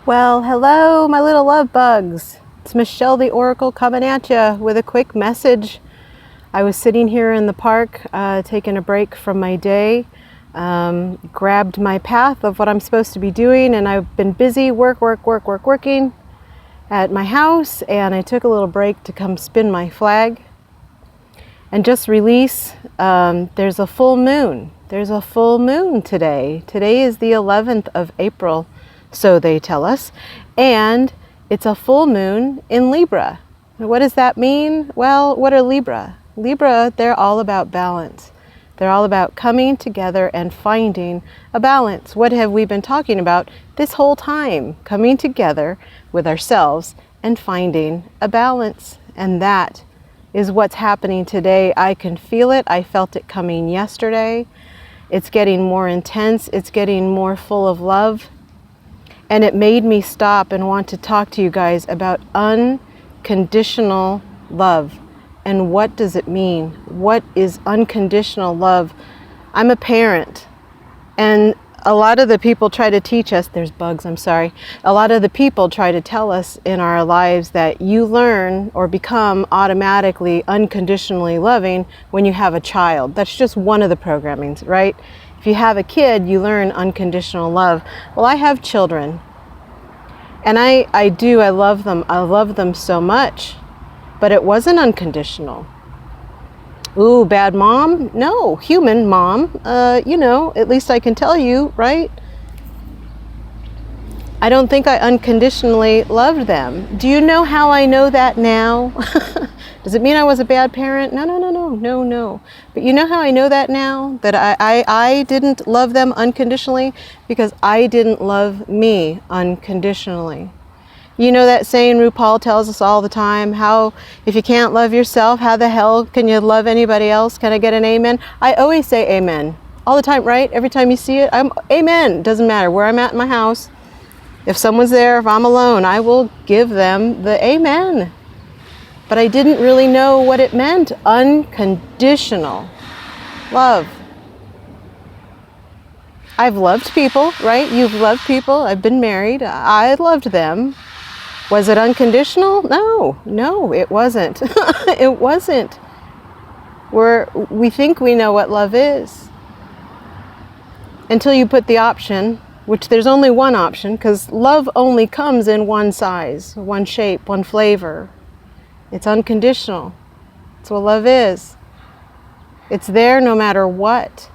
Well, hello, my little love bugs. It's Michelle the Oracle coming at you with a quick message. I was sitting here in the park, taking a break from my day, grabbed my path of what I'm supposed to be doing, and I've been busy working at my house, and I took a little break to come spin my flag and just release. There's a full moon. There's a full moon today. Today is the 11th of April. So they tell us, and it's a full moon in Libra. What does that mean? Well, what are Libra? Libra, they're all about balance. They're all about coming together and finding a balance. What have we been talking about this whole time? Coming together with ourselves and finding a balance. And that is what's happening today. I can feel it. I felt it coming yesterday. It's getting more intense. It's getting more full of love. And it made me stop and want to talk to you guys about unconditional love. And what does it mean? What is unconditional love? I'm a parent, and a lot of the people try to teach us, there's bugs, I'm sorry. A lot of the people try to tell us in our lives that you learn or become automatically unconditionally loving when you have a child. That's just one of the programmings, right? If you have a kid, you learn unconditional love. Well, I have children, and I love them. I love them so much, but it wasn't unconditional. Ooh, bad mom? No, human mom. At least I can tell you, right? I don't think I unconditionally loved them. Do you know how I know that now? Does it mean I was a bad parent? No. But you know how I know that now? That I didn't love them unconditionally? Because I didn't love me unconditionally. You know that saying RuPaul tells us all the time, how if you can't love yourself, how the hell can you love anybody else? Can I get an amen? I always say amen. All the time, right? Every time you see it, I'm amen. Doesn't matter where I'm at in my house. If someone's there, if I'm alone, I will give them the amen. But I didn't really know what it meant. Unconditional love. I've loved people, right? You've loved people. I've been married. I loved them. Was it unconditional? No, it wasn't. It wasn't. We think we know what love is until you put the option, which there's only one option, because love only comes in one size, one shape, one flavor. It's unconditional. That's what love is. It's there no matter what.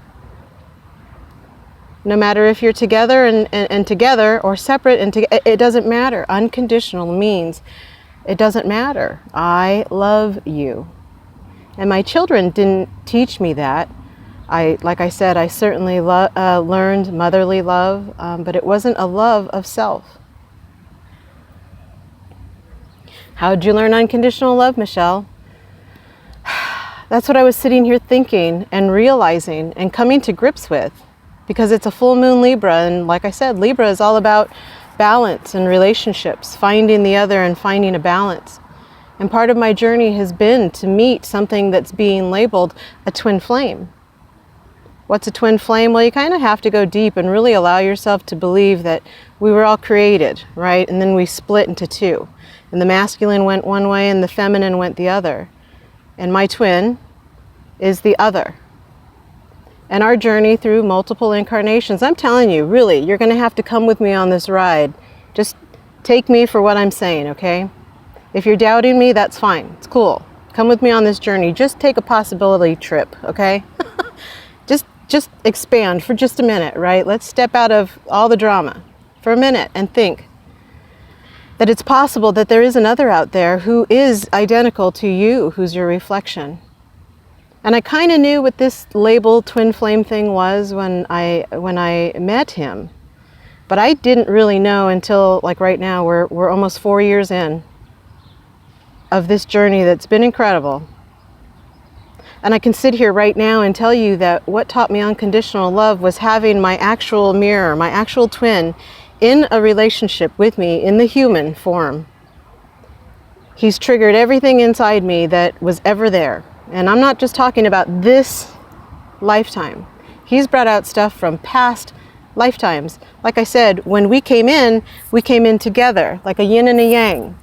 No matter if you're together and together, or separate it doesn't matter. Unconditional means it doesn't matter. I love you. And my children didn't teach me that. Like I said, I certainly learned motherly love, but it wasn't a love of self. How'd you learn unconditional love, Michelle? That's what I was sitting here thinking and realizing and coming to grips with, because it's a full moon Libra, and like I said, Libra is all about balance and relationships, finding the other and finding a balance. And part of my journey has been to meet something that's being labeled a twin flame. What's a twin flame? Well, you kind of have to go deep and really allow yourself to believe that we were all created, right? And then we split into two. And the masculine went one way and the feminine went the other. And my twin is the other. And our journey through multiple incarnations, I'm telling you, really, you're going to have to come with me on this ride. Just take me for what I'm saying, okay? If you're doubting me, that's fine. It's cool. Come with me on this journey. Just take a possibility trip, okay? Just expand for just a minute, right? Let's step out of all the drama for a minute and think that it's possible that there is another out there who is identical to you, who's your reflection. And I kind of knew what this label twin flame thing was when I met him. But I didn't really know until, like right now, we're almost 4 years in of this journey that's been incredible. And I can sit here right now and tell you that what taught me unconditional love was having my actual mirror, my actual twin, in a relationship with me in the human form. He's triggered everything inside me that was ever there. And I'm not just talking about this lifetime. He's brought out stuff from past lifetimes. Like I said, when we came in together, like a yin and a yang.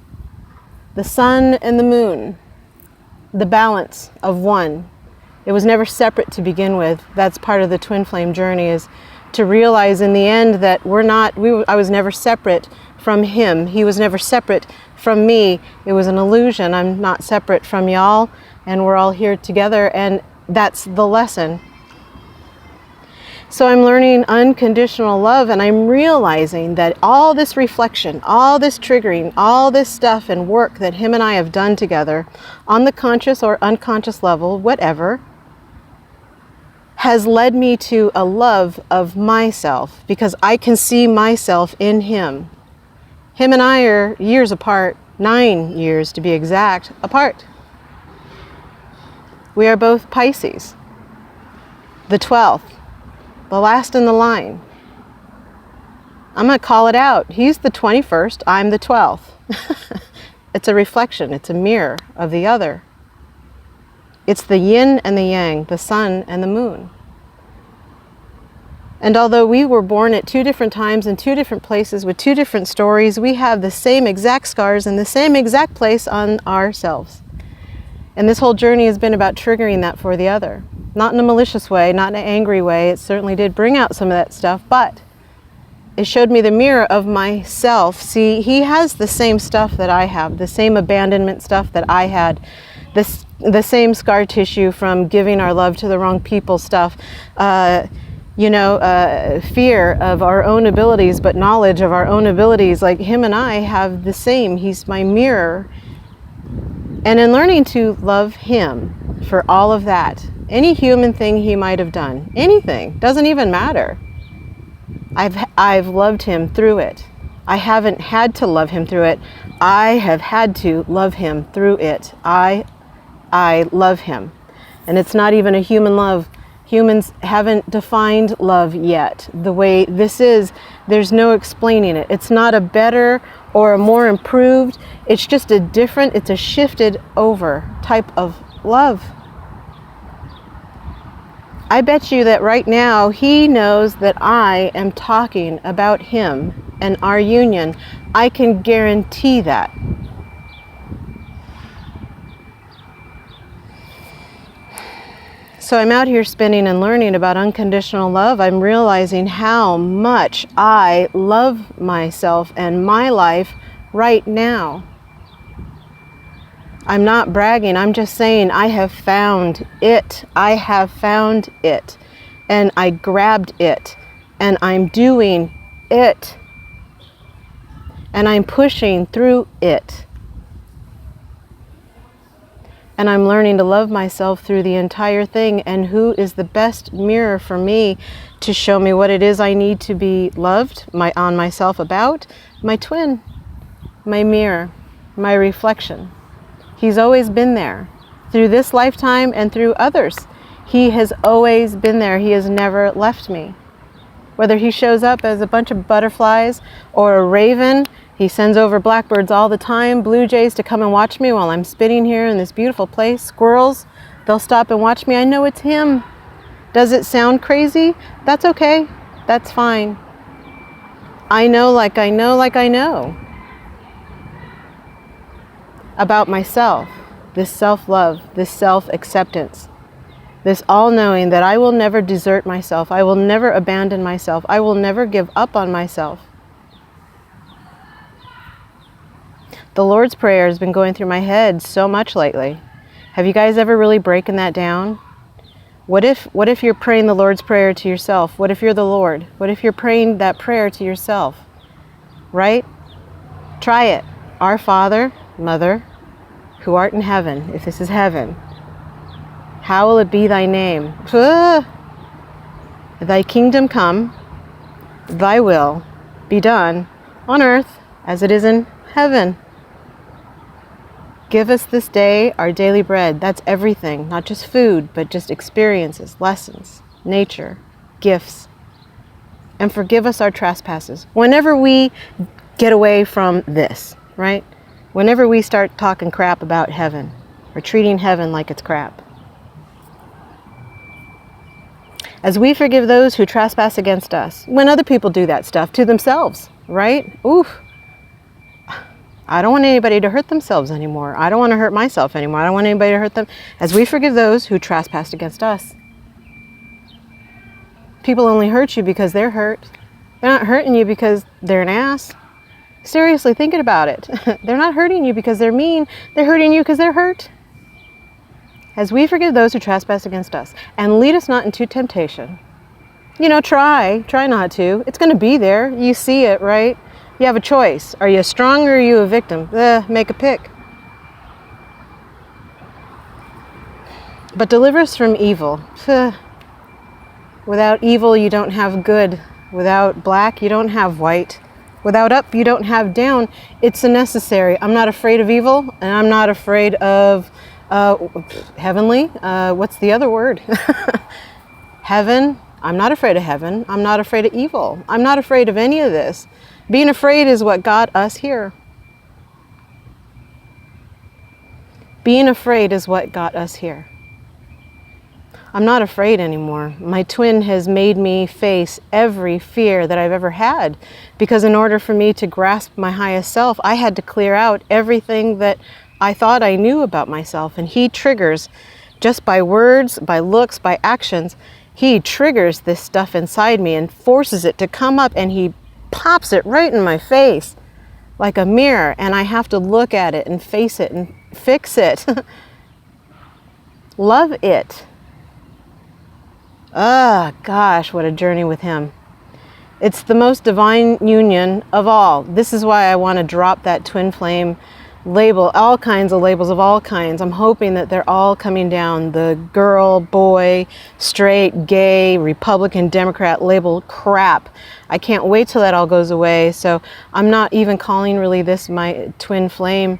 The sun and the moon, the balance of one. It was never separate to begin with. That's part of the twin flame journey, is to realize in the end that I was never separate from him. He was never separate from me. It was an illusion. I'm not separate from y'all, and we're all here together, and that's the lesson. So I'm learning unconditional love, and I'm realizing that all this reflection, all this triggering, all this stuff and work that him and I have done together on the conscious or unconscious level, whatever, has led me to a love of myself, because I can see myself in him. Him and I are years apart, 9 years to be exact, apart. We are both Pisces, the 12th. The last in the line. I'm going to call it out. He's the 21st, I'm the 12th. It's a reflection, it's a mirror of the other. It's the yin and the yang, the sun and the moon. And although we were born at 2 different times in 2 different places with 2 different stories, we have the same exact scars in the same exact place on ourselves. And this whole journey has been about triggering that for the other. Not in a malicious way, not in an angry way. It certainly did bring out some of that stuff, but it showed me the mirror of myself. See, he has the same stuff that I have, the same abandonment stuff that I had, the same scar tissue from giving our love to the wrong people stuff, fear of our own abilities, but knowledge of our own abilities. Like him and I have the same. He's my mirror. And in learning to love him for all of that, any human thing he might have done, anything, doesn't even matter. I've loved him through it. I haven't had to love him through it. I have had to love him through it. I love him. And it's not even a human love. Humans haven't defined love yet. The way this is, there's no explaining it. It's not a better or a more improved. It's just it's a shifted over type of love. I bet you that right now he knows that I am talking about him and our union. I can guarantee that. So I'm out here spinning and learning about unconditional love. I'm realizing how much I love myself and my life right now. I'm not bragging. I'm just saying I have found it. I have found it. And I grabbed it. And I'm doing it. And I'm pushing through it. And I'm learning to love myself through the entire thing. And who is the best mirror for me to show me what it is I need to be loved on myself about? My twin, my mirror, my reflection. He's always been there through this lifetime and through others. He has always been there. He has never left me. Whether he shows up as a bunch of butterflies or a raven, he sends over blackbirds all the time, blue jays to come and watch me while I'm spinning here in this beautiful place. Squirrels, they'll stop and watch me. I know it's him. Does it sound crazy? That's okay. That's fine. I know like I know like I know about myself, this self-love, this self-acceptance, this all-knowing that I will never desert myself. I will never abandon myself. I will never give up on myself. The Lord's Prayer has been going through my head so much lately. Have you guys ever really broken that down? What if you're praying the Lord's Prayer to yourself? What if you're the Lord? What if you're praying that prayer to yourself? Right? Try it. Our Father, Mother, who art in heaven, if this is heaven, hallowed be thy name. Thy kingdom come, thy will be done on earth as it is in heaven. Give us this day our daily bread. That's everything, not just food, but just experiences, lessons, nature, gifts. And forgive us our trespasses. Whenever we get away from this, right? Whenever we start talking crap about heaven or treating heaven like it's crap. As we forgive those who trespass against us. When other people do that stuff to themselves, right? Oof. I don't want anybody to hurt themselves anymore. I don't want to hurt myself anymore. I don't want anybody to hurt them. As we forgive those who trespass against us. People only hurt you because they're hurt. They're not hurting you because they're an ass. Seriously, thinking about it. They're not hurting you because they're mean. They're hurting you because they're hurt. As we forgive those who trespass against us. And lead us not into temptation. You know, try not to. It's going to be there. You see it, right? You have a choice. Are you strong or are you a victim? Make a pick. But deliver us from evil. Without evil, you don't have good. Without black, you don't have white. Without up, you don't have down. It's a necessary. I'm not afraid of evil, and I'm not afraid of heavenly. What's the other word? Heaven. I'm not afraid of heaven. I'm not afraid of evil. I'm not afraid of any of this. Being afraid is what got us here. Being afraid is what got us here. I'm not afraid anymore. My twin has made me face every fear that I've ever had, because in order for me to grasp my highest self, I had to clear out everything that I thought I knew about myself. And he triggers, just by words, by looks, by actions, he triggers this stuff inside me and forces it to come up, and he pops it right in my face like a mirror, and I have to look at it and face it and fix it. Love it. Ah, gosh, what a journey with him. It's the most divine union of all. This is why I want to drop that twin flame label, all kinds of labels of all kinds. I'm hoping that they're all coming down. The girl, boy, straight, gay, Republican, Democrat label crap. I can't wait till that all goes away. So I'm not even calling really this my twin flame.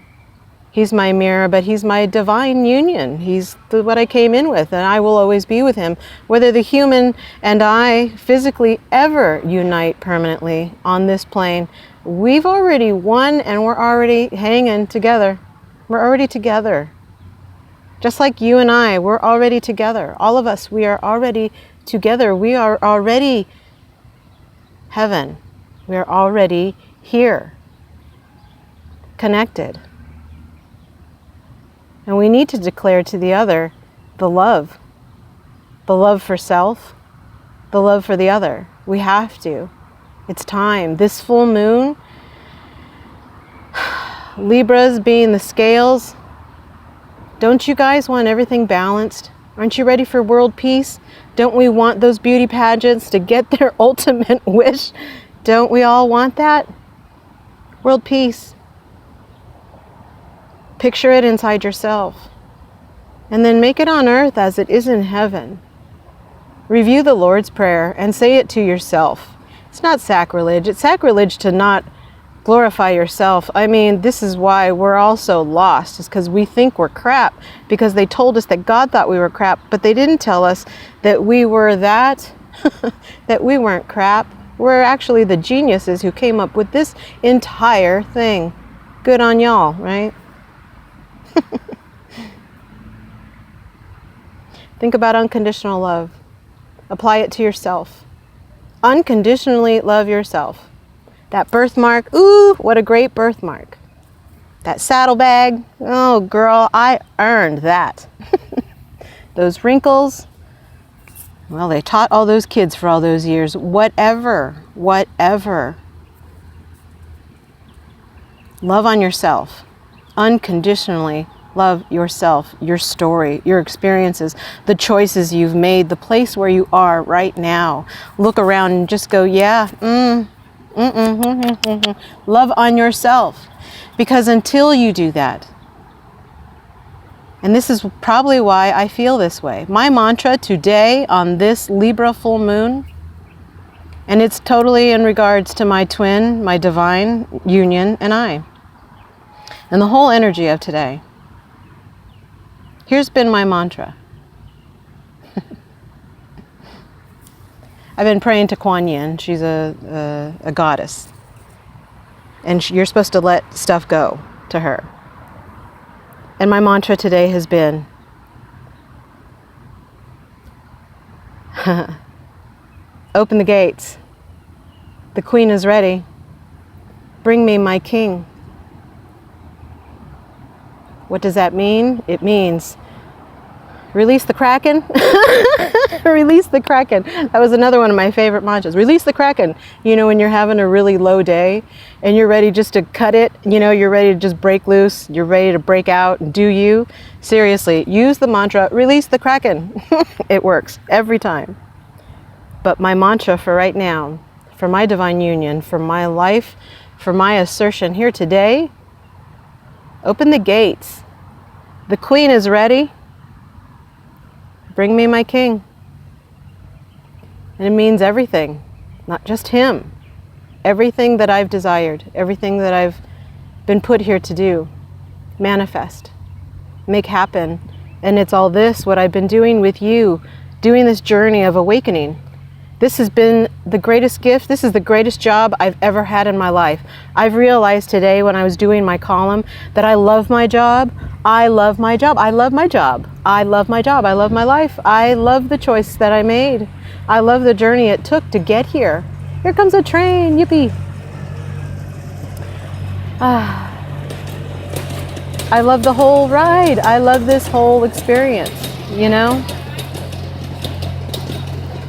He's my mirror, but he's my divine union. He's what I came in with, and I will always be with him. Whether the human and I physically ever unite permanently on this plane, we've already won, and we're already hanging together. We're already together. Just like you and I, we're already together. All of us, we are already together. We are already heaven. We are already here, connected. And we need to declare to the other the love for self, the love for the other. We have to. It's time. This full moon, Libras being the scales, don't you guys want everything balanced? Aren't you ready for world peace? Don't we want those beauty pageants to get their ultimate wish? Don't we all want that? World peace. Picture it inside yourself, and then make it on earth as it is in heaven. Review the Lord's Prayer and say it to yourself. It's not sacrilege. It's sacrilege to not glorify yourself. I mean, this is why we're all so lost, is because we think we're crap, because they told us that God thought we were crap, but they didn't tell us that we were that, that we weren't crap. We're actually the geniuses who came up with this entire thing. Good on y'all, right? Think about unconditional love. Apply it to yourself. Unconditionally love yourself. That birthmark, ooh, what a great birthmark. That saddlebag, oh girl, I earned that. Those wrinkles, well, they taught all those kids for all those years. Whatever. Love on yourself. Unconditionally love yourself, your story, your experiences, the choices you've made, the place where you are right now. Look around and just go, yeah, love on yourself. Because until you do that, and this is probably why I feel this way, my mantra today on this Libra full moon, and it's totally in regards to my twin, my divine union, and I. And the whole energy of today. Here's been my mantra. I've been praying to Kuan Yin. She's a goddess. And you're supposed to let stuff go to her. And my mantra today has been, Open the gates. The queen is ready. Bring me my king. What does that mean? It means release the Kraken. Release the Kraken. That was another one of my favorite mantras. Release the Kraken. You know, when you're having a really low day and you're ready just to cut it, you know, you're ready to just break loose, you're ready to break out and do you. Seriously, use the mantra, release the Kraken. It works every time. But my mantra for right now, for my divine union, for my life, for my assertion here today, open the gates. The queen is ready. Bring me my king. And it means everything, not just him. Everything that I've desired, everything that I've been put here to do, manifest, make happen. And it's all this, what I've been doing with you, doing this journey of awakening. This has been the greatest gift. This is the greatest job I've ever had in my life. I've realized today when I was doing my column that I love my job. I love my job. I love my job. I love my job. I love my life. I love the choice that I made. I love the journey it took to get here. Here comes a train. Yippee. I love the whole ride. I love this whole experience, you know?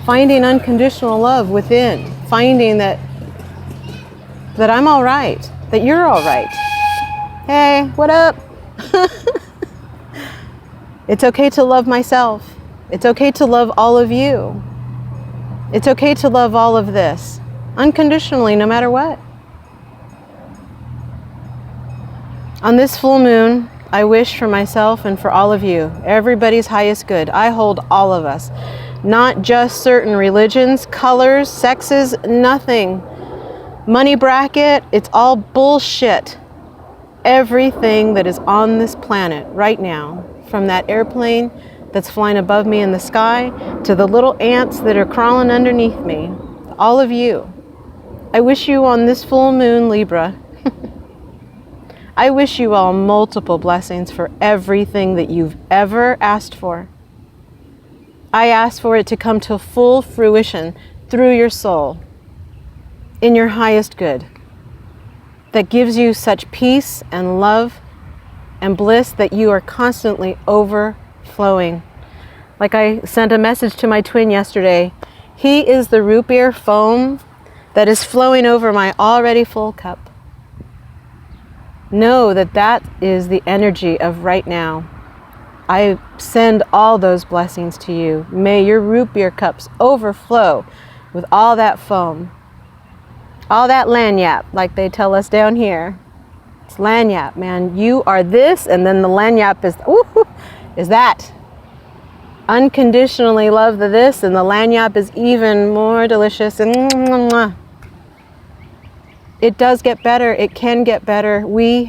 Finding unconditional love within, finding that I'm all right, that you're all right. Hey, what up? It's okay to love myself. It's okay to love all of you. It's okay to love all of this, unconditionally, no matter what. On this full moon, I wish for myself and for all of you, everybody's highest good. I hold all of us. Not just certain religions, colors, sexes, nothing. Money bracket, it's all bullshit. Everything that is on this planet right now, from that airplane that's flying above me in the sky to the little ants that are crawling underneath me, all of you. I wish you on this full moon, Libra, I wish you all multiple blessings for everything that you've ever asked for. I ask for it to come to full fruition through your soul, in your highest good, that gives you such peace and love and bliss that you are constantly overflowing. Like I sent a message to my twin yesterday, he is the root beer foam that is flowing over my already full cup. Know that that is the energy of right now. I send all those blessings to you. May your root beer cups overflow with all that foam. All that lanyap, like they tell us down here. It's lanyap, man. You are this, and then the lanyap is that. Unconditionally love the this, and the lanyap is even more delicious. And it does get better. It can get better. We